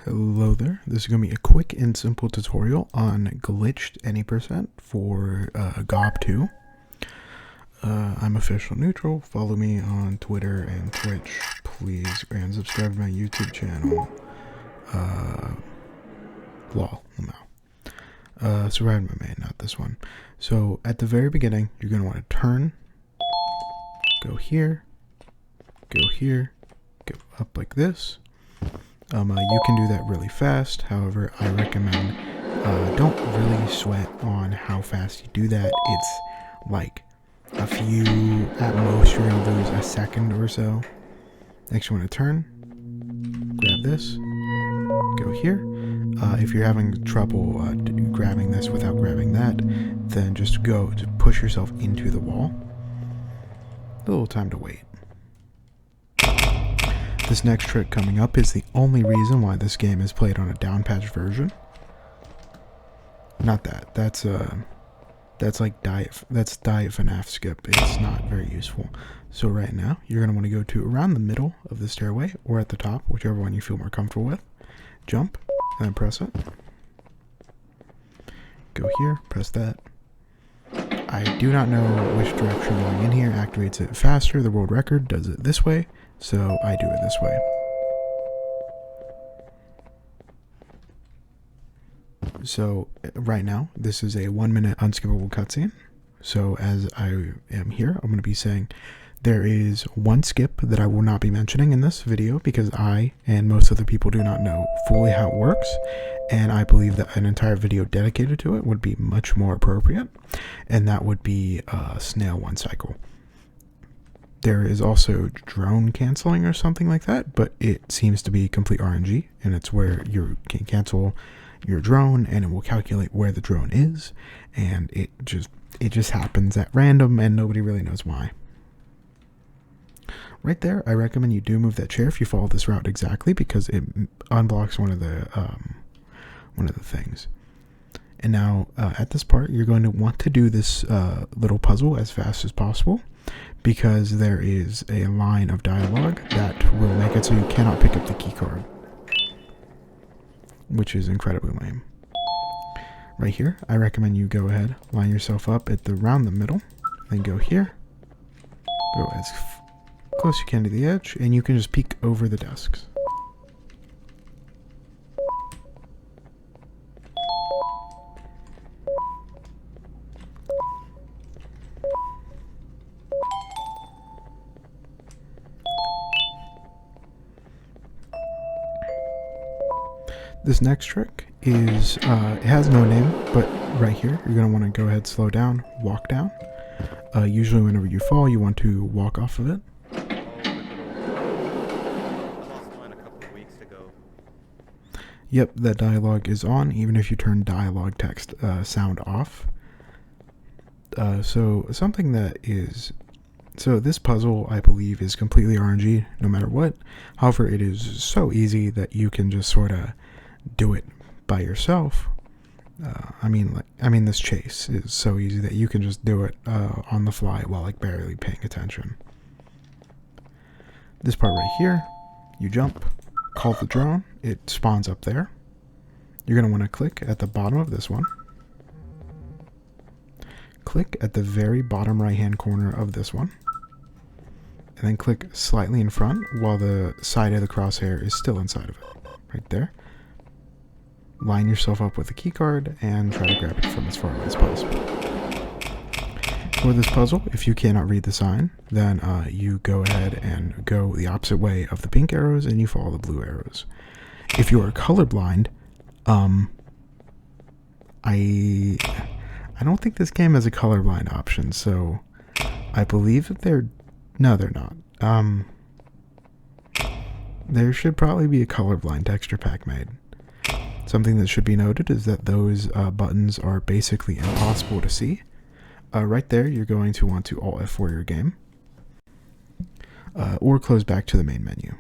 Hello there, this is going to be a quick and simple tutorial on glitched any percent for GOB 2. I'm OfficialNeutral, follow me on Twitter and Twitch, please, and subscribe to my YouTube channel. Survive my main, not this one. So at the very beginning, you're going to want to turn, go here, go up like this. You can do that really fast. However, I recommend don't really sweat on how fast you do that. It's like a few, at most you're going to lose a second or so. Next you want to turn, grab this, go here. If you're having trouble grabbing this without grabbing that, then just go to push yourself into the wall. A little time to wait. This next trick coming up is the only reason why this game is played on a downpatch version. Not that. That's like diet FNAF skip. It's not very useful. So right now, you're going to want to go to around the middle of the stairway or at the top, whichever one you feel more comfortable with. Jump, and then press it. Go here, press that. I do not know which direction going in here activates it faster. The world record does it this way. So I do it this way. So right now, this is a 1-minute unskippable cutscene. So as I am here, I'm going to be saying there is one skip that I will not be mentioning in this video because I and most other people do not know fully how it works. And I believe that an entire video dedicated to it would be much more appropriate. And that would be snail 1 cycle. There is also drone canceling or something like that, but it seems to be complete RNG, and it's where you can cancel your drone and it will calculate where the drone is, and it just happens at random and nobody really knows why. Right there, I recommend you do move that chair if you follow this route exactly, because it unblocks one of the things. And now at this part, you're going to want to do this little puzzle as fast as possible, because there is a line of dialogue that will make it so you cannot pick up the key card, which is incredibly lame. Right here, I recommend you go ahead, line yourself up at around the middle, then go here, go as close as you can to the edge, and you can just peek over the desks. This next trick is, it has no name, but right here, you're going to want to go ahead, slow down, walk down. Usually whenever you fall, you want to walk off of it. I lost mine a couple of weeks ago. Yep, that dialogue is on, even if you turn dialogue text sound off. So something that is... So this puzzle, I believe, is completely RNG, no matter what. However, it is so easy that you can just sort of do it by yourself. I mean, this chase is so easy that you can just do it on the fly while like barely paying attention. This part right here, you jump, call the drone, it spawns up there. You're going to want to click at the bottom of this one. Click at the very bottom right hand corner of this one. And then click slightly in front while the side of the crosshair is still inside of it. Right there. Line yourself up with a keycard and try to grab it from as far away as possible. For this puzzle, if you cannot read the sign, then you go ahead and go the opposite way of the pink arrows and you follow the blue arrows. If you are colorblind, I don't think this game has a colorblind option, so I believe that they're not. There should probably be a colorblind texture pack made. Something that should be noted is that those buttons are basically impossible to see. Right there, you're going to want to Alt F4 your game, or close back to the main menu.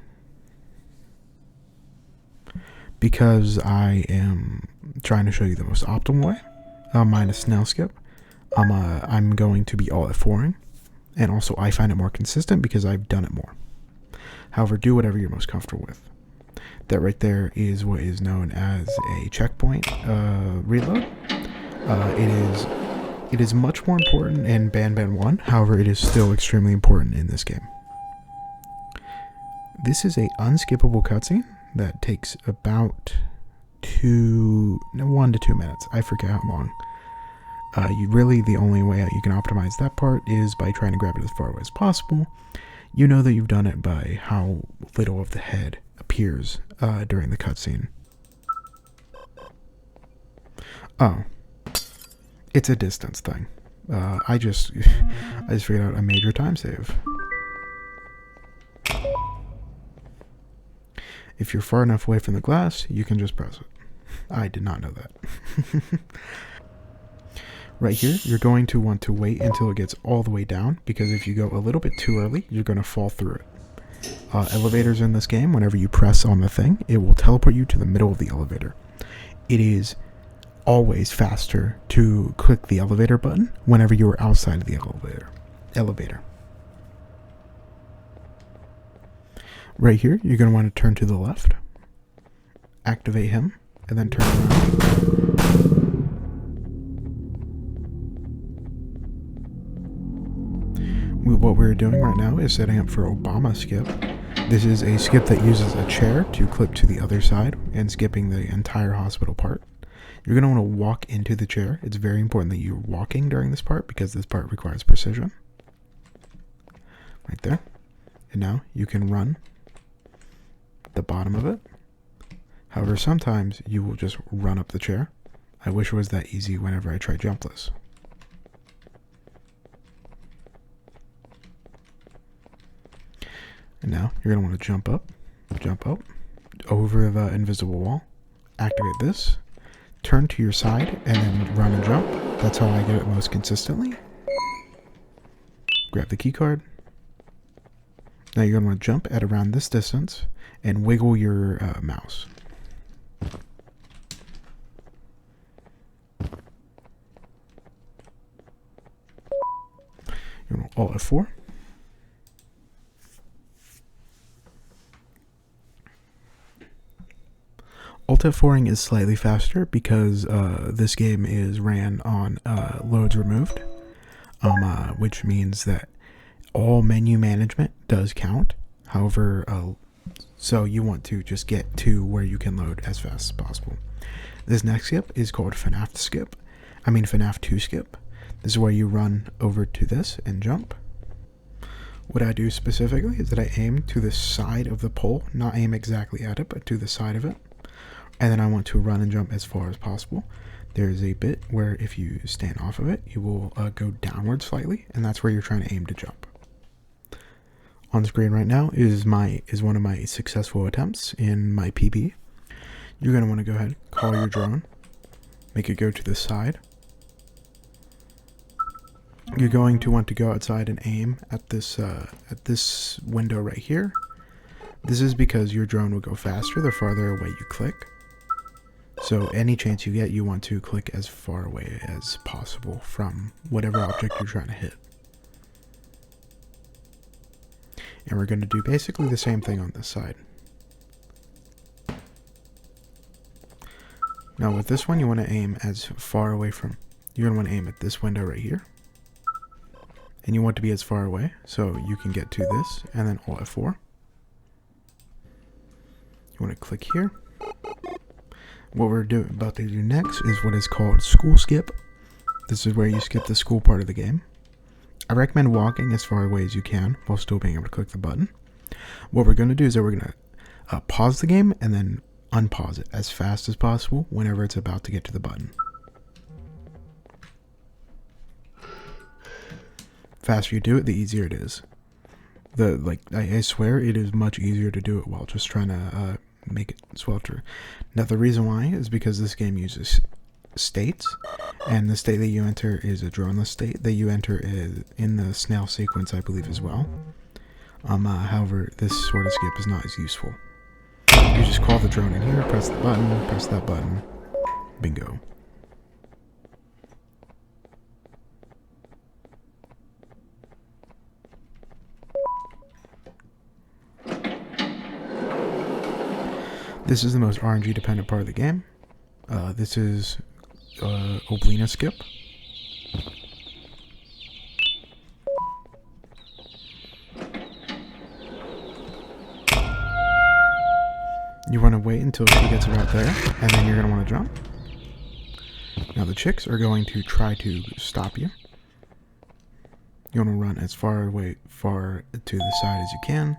Because I am trying to show you the most optimal way, minus snail skip, I'm going to be Alt F4ing, and also I find it more consistent because I've done it more. However, do whatever you're most comfortable with. That right there is what is known as a checkpoint reload. It is much more important in Banban 1, however, it is still extremely important in this game. This is a unskippable cutscene that takes about 1 to 2 minutes. I forget how long. Really, the only way you can optimize that part is by trying to grab it as far away as possible. You know that you've done it by how little of the head appears during the cutscene. Oh, it's a distance thing. I just figured out a major time save. If you're far enough away from the glass, you can just press it. I did not know that. Right here, you're going to want to wait until it gets all the way down, because if you go a little bit too early, you're going to fall through it. Elevators in this game, whenever you press on the thing, it will teleport you to the middle of the elevator. It is always faster to click the elevator button whenever you are outside of the elevator. Right here, you're going to want to turn to the left, activate him, and then turn around. What we're doing right now is setting up for Obama skip. This is a skip that uses a chair to clip to the other side and skipping the entire hospital part. You're going to want to walk into the chair. It's very important that you're walking during this part because this part requires precision. Right there. And now you can run the bottom of it. However, sometimes you will just run up the chair. I wish it was that easy whenever I try jumpless. And now you're going to want to jump up over the invisible wall, activate this, turn to your side, and then run and jump. That's how I get it most consistently. Grab the key card. Now you're going to want to jump at around this distance and wiggle your mouse. You're going to Alt F4. Alt F4ing is slightly faster because this game is ran on loads removed, which means that all menu management does count. However, so you want to just get to where you can load as fast as possible. This next skip is called FNAF 2 skip. This is where you run over to this and jump. What I do specifically is that I aim to the side of the pole, not aim exactly at it, but to the side of it. And then I want to run and jump as far as possible. There's a bit where if you stand off of it, you will go downward slightly, and that's where you're trying to aim to jump. On the screen right now is one of my successful attempts in my PB. You're going to want to go ahead, call your drone, make it go to the side. You're going to want to go outside and aim at this window right here. This is because your drone will go faster the farther away you click. So any chance you get, you want to click as far away as possible from whatever object you're trying to hit. And we're going to do basically the same thing on this side. Now with this one, you want to aim as far away from, you're going to want to aim at this window right here. And you want to be as far away, so you can get to this, and then Alt F4. You want to click here. What we're about to do next is what is called school skip. This is where you skip the school part of the game. I recommend walking as far away as you can while still being able to click the button. What we're going to do is that we're going to pause the game and then unpause it as fast as possible whenever it's about to get to the button. Faster you do it, the easier it is. I swear it is much easier to do it while just trying to make it swelter. Now the reason why is because this game uses states, and the state that you enter is a droneless state that you enter is in the snail sequence, I believe, as well. However, this sort of skip is not as useful. You just call the drone in here, press the button, press that button, bingo. This is the most RNG dependent part of the game. This is Oblina skip. You want to wait until she gets about there, and then you're going to want to jump. Now the chicks are going to try to stop you. You want to run as far to the side as you can.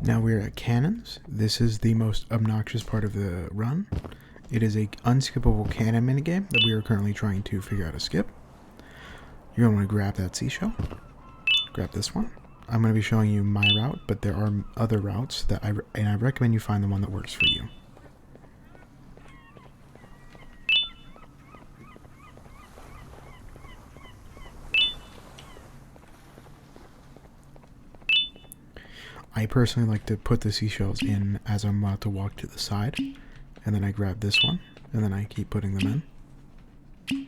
Now we're at cannons. This is the most obnoxious part of the run. It is a unskippable cannon minigame that we are currently trying to figure out how to skip. You're going to want to grab that seashell. Grab this one. I'm going to be showing you my route, but there are other routes that I recommend you find the one that works for you. I personally like to put the seashells in as I'm about to walk to the side, and then I grab this one, and then I keep putting them in.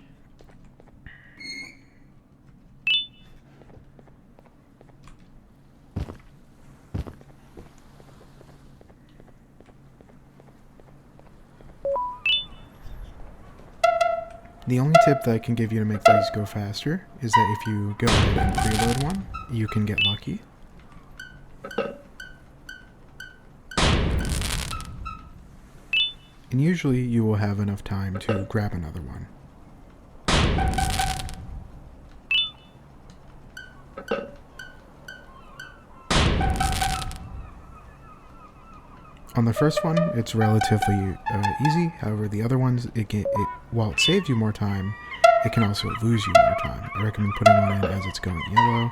The only tip that I can give you to make these go faster is that if you go ahead and preload one, you can get lucky. And usually you will have enough time to grab another one. On the first one, it's relatively easy. However, the other ones, while it saves you more time, it can also lose you more time. I recommend putting one in as it's going yellow.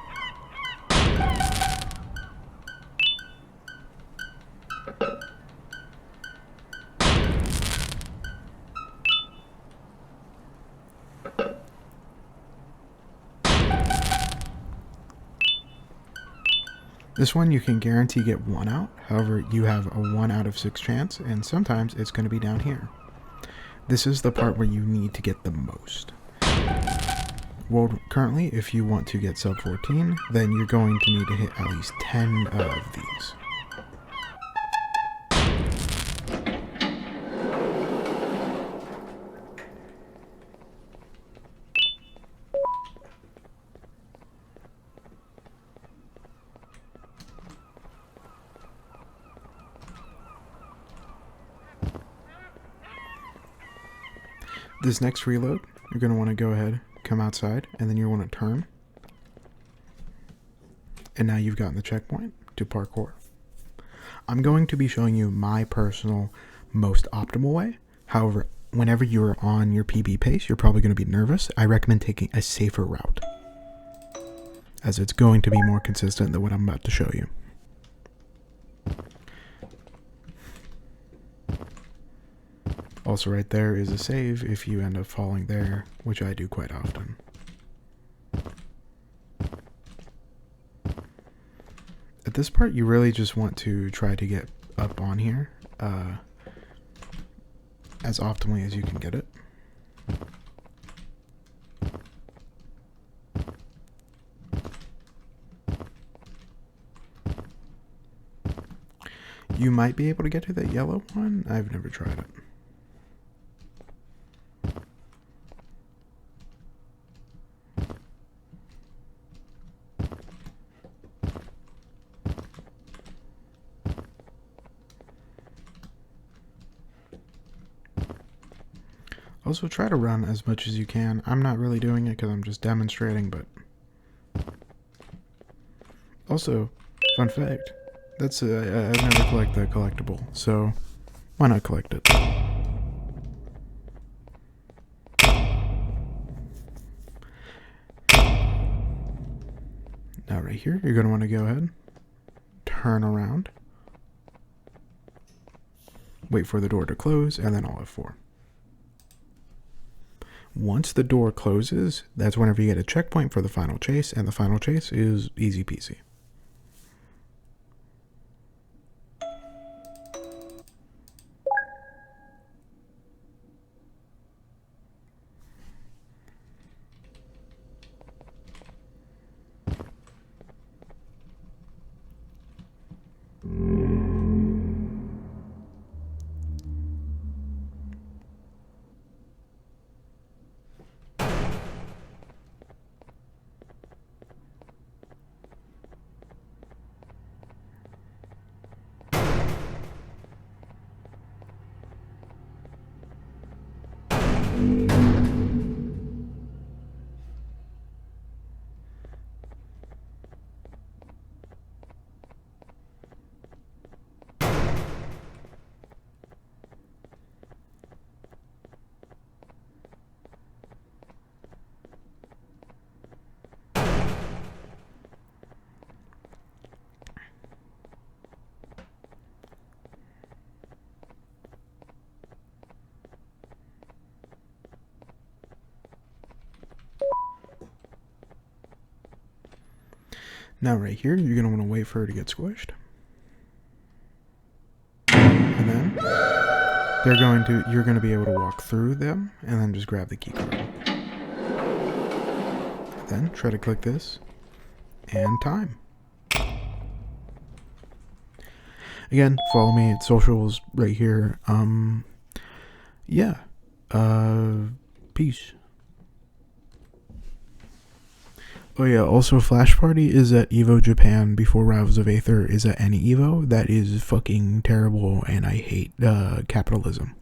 This one you can guarantee get one out. However, you have a 1 out of 6 chance, and sometimes it's going to be down here. This is the part where you need to get the most. Well, currently, if you want to get sub 14, then you're going to need to hit at least 10 of these. This next reload, you're going to want to go ahead, come outside, and then you want to turn. And now you've gotten the checkpoint to parkour. I'm going to be showing you my personal most optimal way. However, whenever you're on your PB pace, you're probably going to be nervous. I recommend taking a safer route, as it's going to be more consistent than what I'm about to show you. Also right there is a save if you end up falling there, which I do quite often. At this part, you really just want to try to get up on here as optimally as you can get it. You might be able to get to that yellow one. I've never tried it. Also, try to run as much as you can. I'm not really doing it because I'm just demonstrating, but... Also, fun fact, that's I never collect the collectible, so why not collect it? Now right here, you're going to want to go ahead, turn around, wait for the door to close, and then I'll F4. Once the door closes, that's whenever you get a checkpoint for the final chase, and the final chase is easy peasy. Now right here, you're going to want to wait for her to get squished. And then you're going to be able to walk through them and then just grab the key card. Then try to click this and time. Again, follow me at socials right here. Yeah. Peace. Oh yeah, also Flash Party is at EVO Japan before Rivals of Aether is at any EVO. That is fucking terrible, and I hate capitalism.